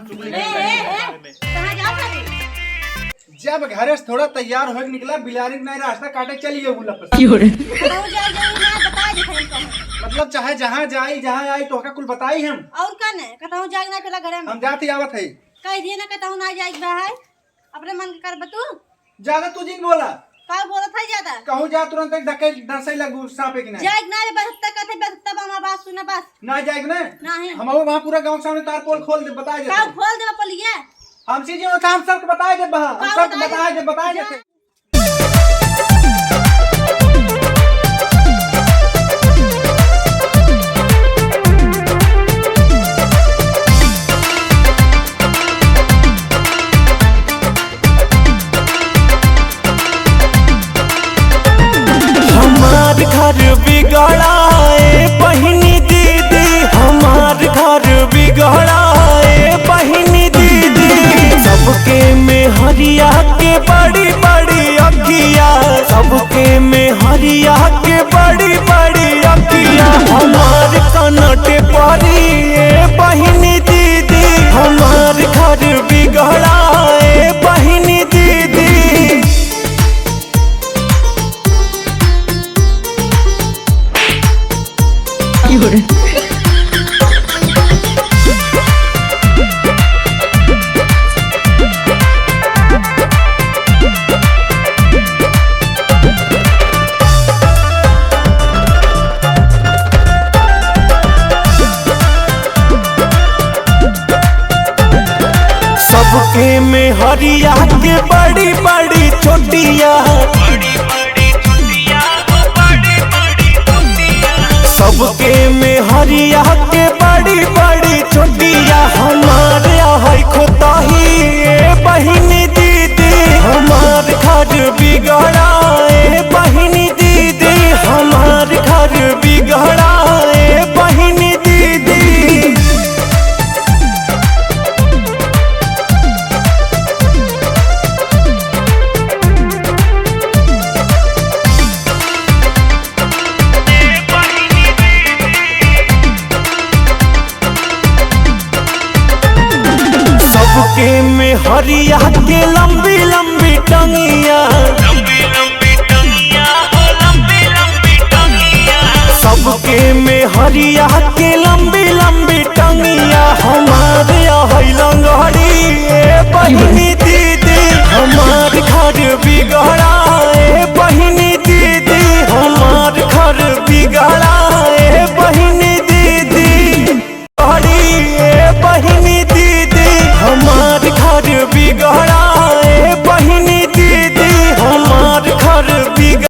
कहाँ जा रही? जब घरे से थोड़ा तैयार हो निकला बिलारी नहीं रास्ता काटे चलिए मतलब चाहे जहाँ जाई जहाँ आई तो कुल बताई हम और का ने कहता जाग ना चला घरे में हम जाती आवत है कह दिए ना कहता ना जाए भाई अपने मन के कर बतू ज्यादा तू जिन बोला का बोला था ज्यादा कहूँ जा तुरंत एक धक्के डरसे लगू सांपे की नहीं जाग ना रे बस तक कहते बस तब हमारी बात सुना बस ना जाएग ना नहीं हम वहाँ पूरा गांव के सामने तार पोल खोल दे बताए का खोल दे पलिया हम सीधे हम सब बताए दे हम सब बताए दे घर बिगड़ाए बहिनी दीदी हमार घर बिगड़ाए बहिनी दीदी सबके में हरिया के बड़ी बड़ी अखिया सबके में हरिया के बड़ी बड़ी अखिया हमार कनट परी बहिनी दीदी हमार घर बिगड़ाए बहिनी दीदी सबके में हरिया के बड़ी बड़ी छोटिया सबके में हरिया के बड़ी बड़ी छोटिया हमारे है खोताही बहिनी दीदी हमार घर बिगड़ाए बहिनी दीदी हमार घर बिगड़ाए बहिनी दीदी सबके में हरिया के लंबी लंबी टंगिया सबके में हरिया के लंबी लंबी टंगिया हमारे